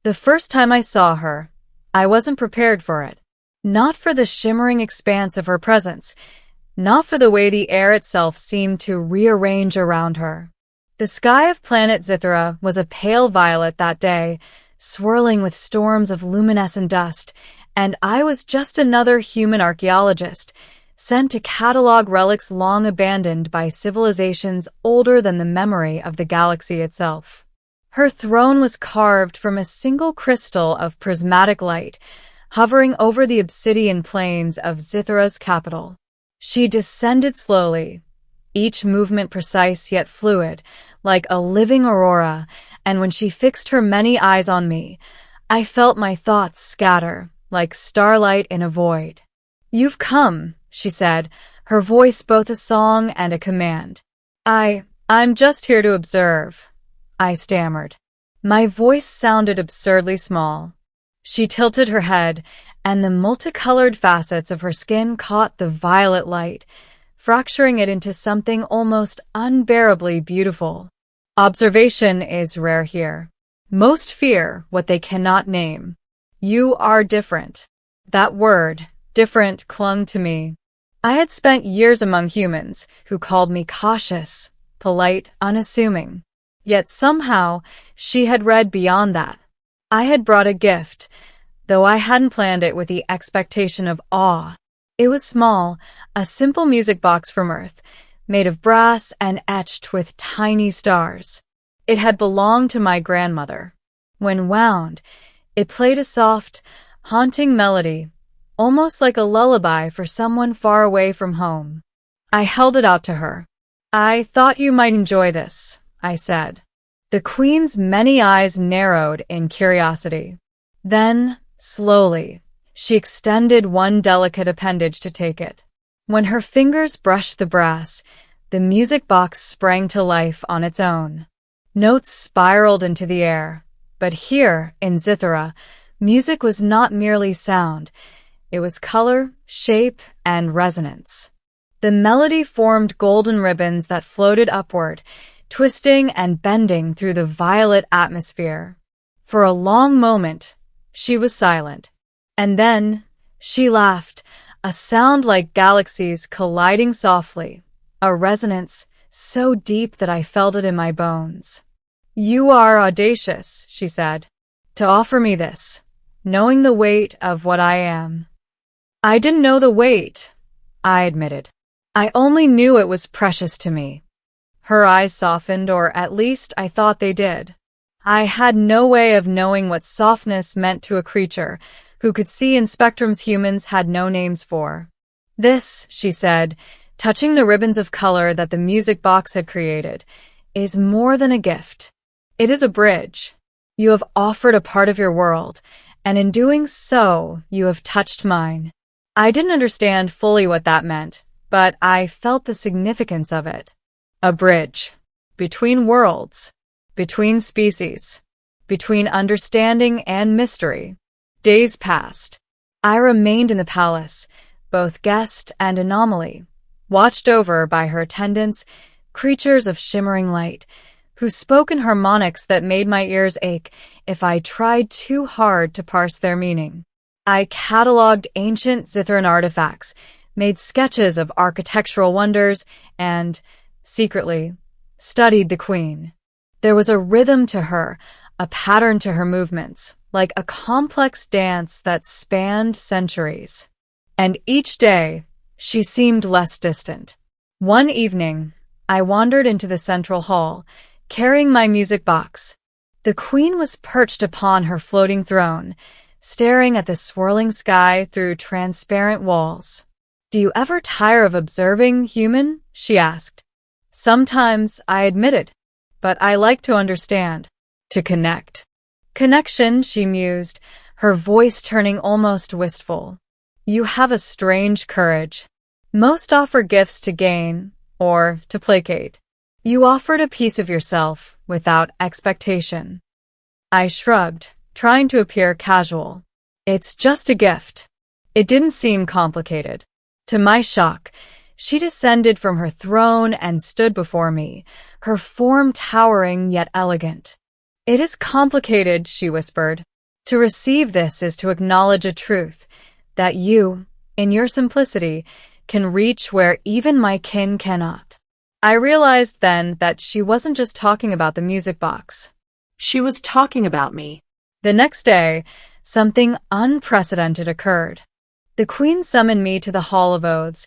The first time I saw her, I wasn't prepared for it. Not for the shimmering expanse of her presence, not for the way the air itself seemed to rearrange around her. The sky of planet Zithra was a pale violet that day, swirling with storms of luminescent dust, and I was just another human archaeologist, sent to catalog relics long abandoned by civilizations older than the memory of the galaxy itself. Her throne was carved from a single crystal of prismatic light, hovering over the obsidian plains of Zithra's capital. She descended slowly, each movement precise yet fluid, like a living aurora, and when she fixed her many eyes on me, I felt my thoughts scatter, like starlight in a void. "You've come," she said, her voice both a song and a command. I'm just here to observe," I stammered. My voice sounded absurdly small. She tilted her head, and the multicolored facets of her skin caught the violet light, fracturing it into something almost unbearably beautiful. "Observation is rare here. Most fear what they cannot name. You are different." That word, different, clung to me. I had spent years among humans who called me cautious, polite, unassuming. Yet somehow, she had read beyond that. I had brought a gift, though I hadn't planned it with the expectation of awe. It was small, a simple music box from Earth, made of brass and etched with tiny stars. It had belonged to my grandmother. When wound, it played a soft, haunting melody, almost like a lullaby for someone far away from home. I held it out to her. "I thought you might enjoy this," I said. The Queen's many eyes narrowed in curiosity. Then, slowly, she extended one delicate appendage to take it. When her fingers brushed the brass, the music box sprang to life on its own. Notes spiraled into the air, but here, in Zithra, music was not merely sound. It was color, shape, and resonance. The melody formed golden ribbons that floated upward, twisting and bending through the violet atmosphere. For a long moment, she was silent. And then, she laughed, a sound like galaxies colliding softly, a resonance so deep that I felt it in my bones. "You are audacious," she said, "to offer me this, knowing the weight of what I am." "I didn't know the weight," I admitted. "I only knew it was precious to me." Her eyes softened, or at least I thought they did. I had no way of knowing what softness meant to a creature who could see in spectrums humans had no names for. "This," she said, touching the ribbons of color that the music box had created, "is more than a gift. It is a bridge. You have offered a part of your world, and in doing so, you have touched mine." I didn't understand fully what that meant, but I felt the significance of it. A bridge. Between worlds. Between species. Between understanding and mystery. Days passed. I remained in the palace, both guest and anomaly, watched over by her attendants, creatures of shimmering light, who spoke in harmonics that made my ears ache if I tried too hard to parse their meaning. I cataloged ancient Zithran artifacts, made sketches of architectural wonders, and, secretly, studied the Queen. There was a rhythm to her, a pattern to her movements, like a complex dance that spanned centuries. And each day, she seemed less distant. One evening, I wandered into the central hall, carrying my music box. The Queen was perched upon her floating throne, staring at the swirling sky through transparent walls. "Do you ever tire of observing, human?" she asked. "Sometimes," I admitted, "but I like to understand, to connect." "Connection," she mused, her voice turning almost wistful. "You have a strange courage. Most offer gifts to gain, or to placate. You offered a piece of yourself without expectation." I shrugged, trying to appear casual. "It's just a gift." It didn't seem complicated. To my shock, she descended from her throne and stood before me, her form towering yet elegant. "It is complicated," she whispered, To receive this is to acknowledge a truth, that you, in your simplicity, can reach where even my kin cannot. I realized then that she wasn't just talking about the music box. She was talking about me. The next day, something unprecedented occurred. The Queen summoned me to the Hall of Oaths,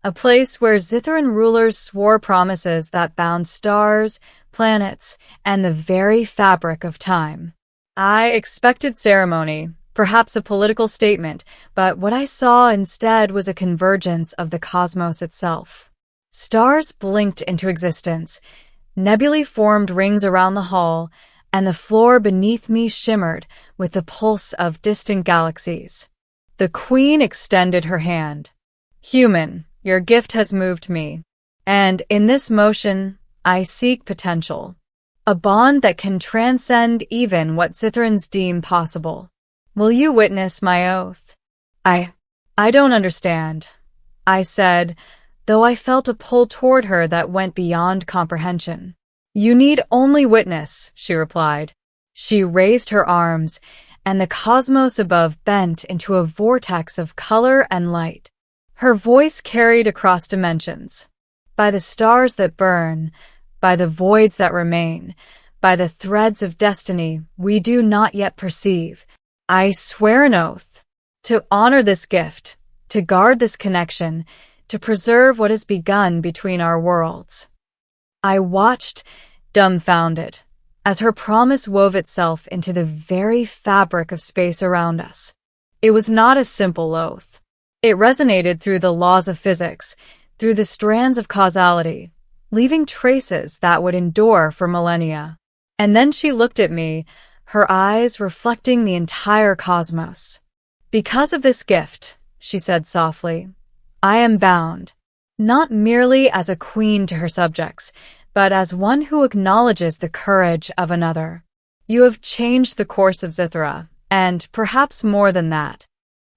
a place where Zithran rulers swore promises that bound stars, planets, and the very fabric of time. I expected ceremony, perhaps a political statement, but what I saw instead was a convergence of the cosmos itself. Stars blinked into existence, nebulae formed rings around the hall, and the floor beneath me shimmered with the pulse of distant galaxies. The Queen extended her hand. Human, your gift has moved me, and in this motion, I seek potential. A bond that can transcend even what Zithrans deem possible. Will you witness my oath? I don't understand, I said, though I felt a pull toward her that went beyond comprehension. You need only witness, she replied. She raised her arms, and the cosmos above bent into a vortex of color and light. Her voice carried across dimensions. By the stars that burn, by the voids that remain, by the threads of destiny we do not yet perceive, I swear an oath to honor this gift, to guard this connection, to preserve what has begun between our worlds. I watched, dumbfounded, as her promise wove itself into the very fabric of space around us. It was not a simple oath. It resonated through the laws of physics, through the strands of causality, leaving traces that would endure for millennia. And then she looked at me, her eyes reflecting the entire cosmos. Because of this gift, she said softly, I am bound, not merely as a queen to her subjects, but as one who acknowledges the courage of another. You have changed the course of Zithra, and perhaps more than that.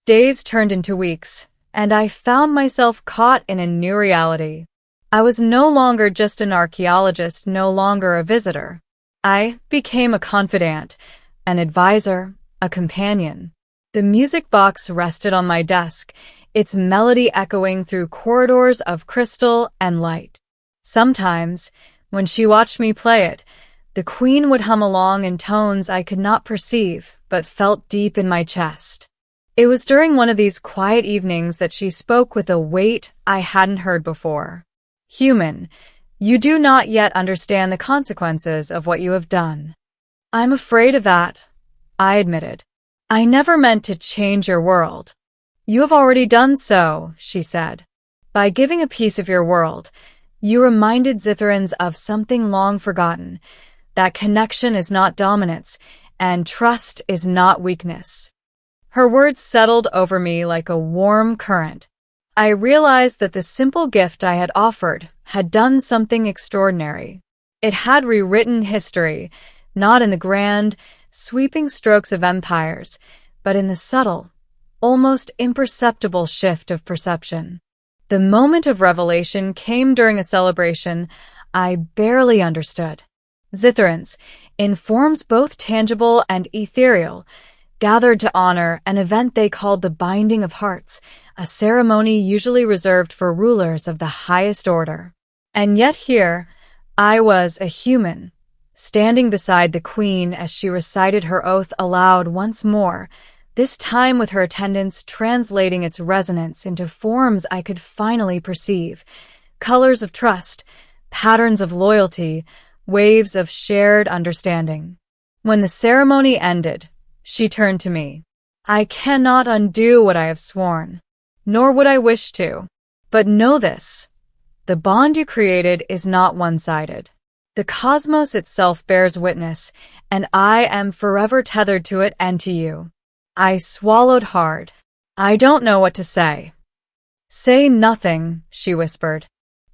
Days turned into weeks, and I found myself caught in a new reality. I was no longer just an archaeologist, no longer a visitor. I became a confidant, an advisor, a companion. The music box rested on my desk, its melody echoing through corridors of crystal and light. Sometimes, when she watched me play it, the Queen would hum along in tones I could not perceive but felt deep in my chest. It was during one of these quiet evenings that she spoke with a weight I hadn't heard before. Human, you do not yet understand the consequences of what you have done. I'm afraid of that, I admitted. I never meant to change your world. You have already done so, she said. By giving a piece of your world, you reminded Zithrans of something long forgotten, that connection is not dominance, and trust is not weakness. Her words settled over me like a warm current. I realized that the simple gift I had offered had done something extraordinary. It had rewritten history, not in the grand, sweeping strokes of empires, but in the subtle, almost imperceptible shift of perception. The moment of revelation came during a celebration I barely understood. Zithrans, in forms both tangible and ethereal, gathered to honor an event they called the Binding of Hearts, a ceremony usually reserved for rulers of the highest order. And yet here, I was a human, standing beside the Queen as she recited her oath aloud once more, this time with her attendants translating its resonance into forms I could finally perceive, colors of trust, patterns of loyalty, waves of shared understanding. When the ceremony ended, she turned to me. I cannot undo what I have sworn, nor would I wish to. But know this, the bond you created is not one-sided. The cosmos itself bears witness, and I am forever tethered to it and to you. I swallowed hard. I don't know what to say. Say nothing, she whispered.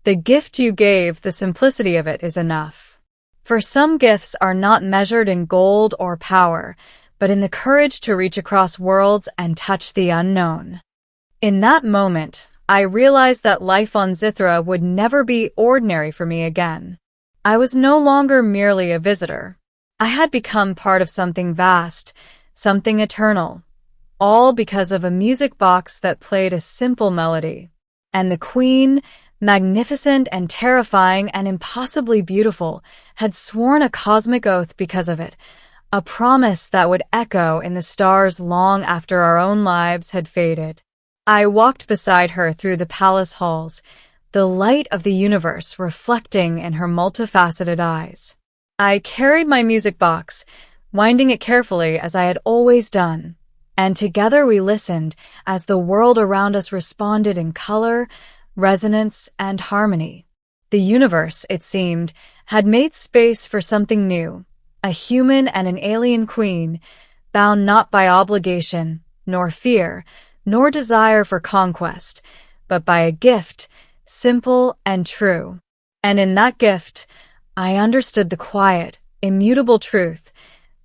The gift you gave, the simplicity of it is enough. For some gifts are not measured in gold or power, but in the courage to reach across worlds and touch the unknown. In that moment, I realized that life on Zithra would never be ordinary for me again. I was no longer merely a visitor. I had become part of something vast, something eternal, all because of a music box that played a simple melody. And the queen, magnificent and terrifying and impossibly beautiful, had sworn a cosmic oath because of it, a promise that would echo in the stars long after our own lives had faded. I walked beside her through the palace halls, the light of the universe reflecting in her multifaceted eyes. I carried my music box, winding it carefully as I had always done, and together we listened as the world around us responded in color, resonance, and harmony. The universe, it seemed, had made space for something new, a human and an alien queen, bound not by obligation, nor fear, nor desire for conquest, but by a gift, simple and true. And in that gift, I understood the quiet, immutable truth.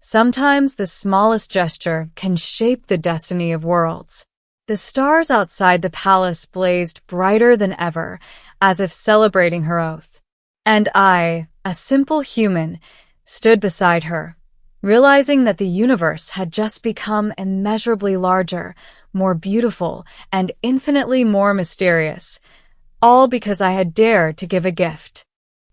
Sometimes the smallest gesture can shape the destiny of worlds. The stars outside the palace blazed brighter than ever, as if celebrating her oath. And I, a simple human, stood beside her, realizing that the universe had just become immeasurably larger, more beautiful, and infinitely more mysterious, all because I had dared to give a gift.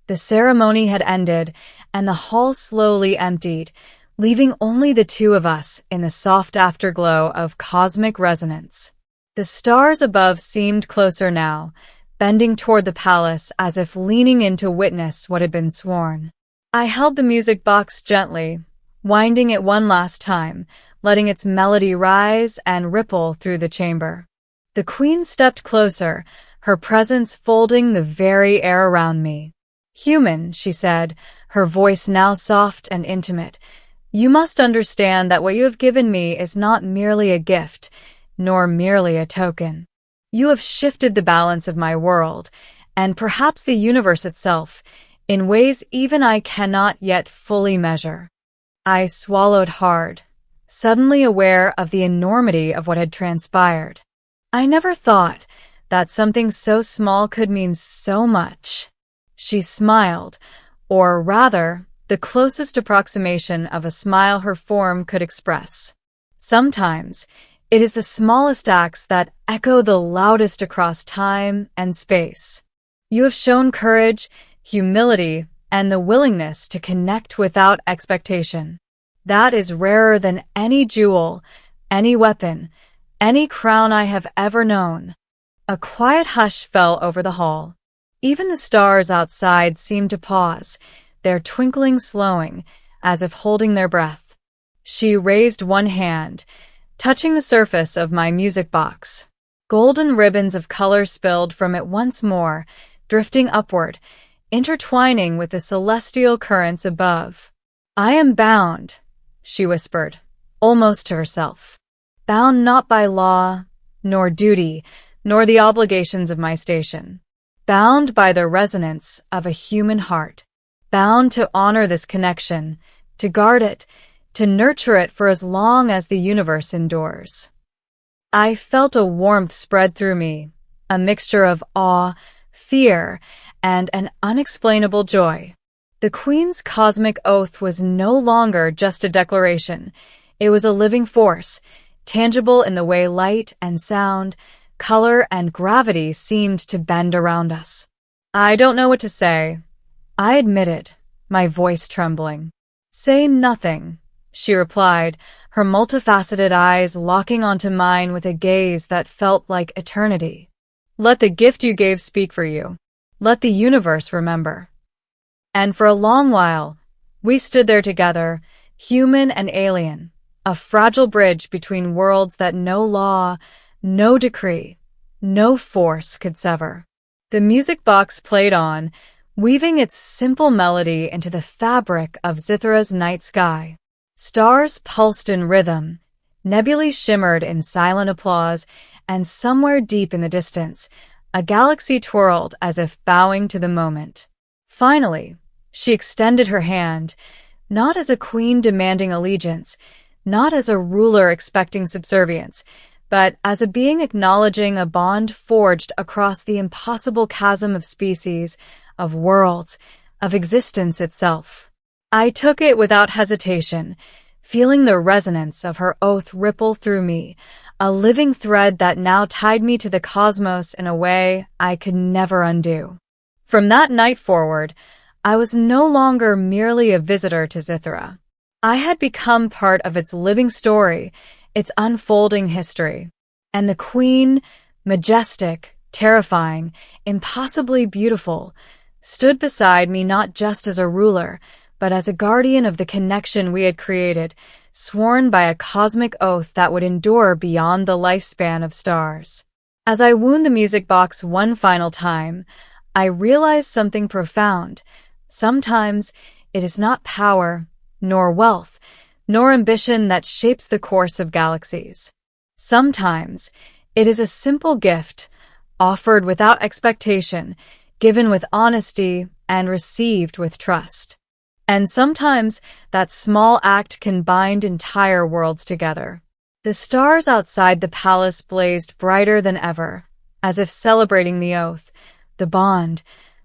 The ceremony had ended, and the hall slowly emptied, leaving only the two of us in the soft afterglow of cosmic resonance. The stars above seemed closer now, bending toward the palace as if leaning in to witness what had been sworn. I held the music box gently, winding it one last time, letting its melody rise and ripple through the chamber. The queen stepped closer, her presence folding the very air around me. "Human," she said, her voice now soft and intimate, "you must understand that what you have given me is not merely a gift, nor merely a token. You have shifted the balance of my world, and perhaps the universe itself, in ways even I cannot yet fully measure." I swallowed hard, suddenly aware of the enormity of what had transpired. I never thought that something so small could mean so much. She smiled, or rather, the closest approximation of a smile her form could express. Sometimes, it is the smallest acts that echo the loudest across time and space. You have shown courage, humility, and the willingness to connect without expectation. That is rarer than any jewel, any weapon, any crown I have ever known. A quiet hush fell over the hall. Even the stars outside seemed to pause, their twinkling slowing, as if holding their breath. She raised one hand, touching the surface of my music box. Golden ribbons of color spilled from it once more, drifting upward, intertwining with the celestial currents above. "I am bound," she whispered, almost to herself. "Bound not by law, nor duty, nor the obligations of my station. Bound by the resonance of a human heart. Bound to honor this connection, to guard it, to nurture it for as long as the universe endures." I felt a warmth spread through me, a mixture of awe, fear, and an unexplainable joy. The Queen's cosmic oath was no longer just a declaration. It was a living force, tangible in the way light and sound, color and gravity seemed to bend around us. "I don't know what to say," I admitted, my voice trembling. "Say nothing," she replied, her multifaceted eyes locking onto mine with a gaze that felt like eternity. "Let the gift you gave speak for you. Let the universe remember." And for a long while, we stood there together, human and alien, a fragile bridge between worlds that no law, no decree, no force could sever. The music box played on, weaving its simple melody into the fabric of Zithra's night sky. Stars pulsed in rhythm, nebulae shimmered in silent applause, and somewhere deep in the distance, a galaxy twirled as if bowing to the moment. Finally, she extended her hand, not as a queen demanding allegiance, not as a ruler expecting subservience, but as a being acknowledging a bond forged across the impossible chasm of species, of worlds, of existence itself. I took it without hesitation, feeling the resonance of her oath ripple through me, a living thread that now tied me to the cosmos in a way I could never undo. From that night forward, I was no longer merely a visitor to Zithra. I had become part of its living story, its unfolding history. And the queen, majestic, terrifying, impossibly beautiful, stood beside me not just as a ruler, but as a guardian of the connection we had created, sworn by a cosmic oath that would endure beyond the lifespan of stars. As I wound the music box one final time, I realized something profound. Sometimes it is not power, nor wealth, nor ambition that shapes the course of galaxies. Sometimes it is a simple gift, offered without expectation, given with honesty, and received with trust. And sometimes that small act can bind entire worlds together. The stars outside the palace blazed brighter than ever, as if celebrating the oath, the bond,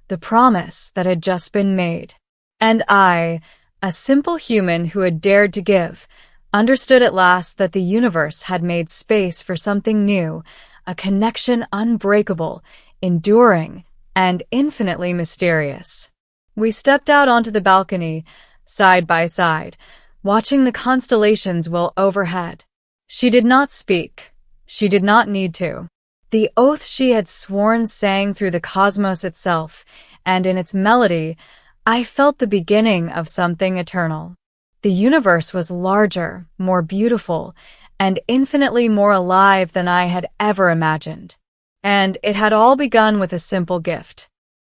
the promise that had just been made. And I, a simple human who had dared to give, understood at last that the universe had made space for something new, a connection unbreakable, enduring, and infinitely mysterious. We stepped out onto the balcony, side by side, watching the constellations whirl overhead. She did not speak. She did not need to. The oath she had sworn sang through the cosmos itself, and in its melody, I felt the beginning of something eternal. The universe was larger, more beautiful, and infinitely more alive than I had ever imagined. And it had all begun with a simple gift.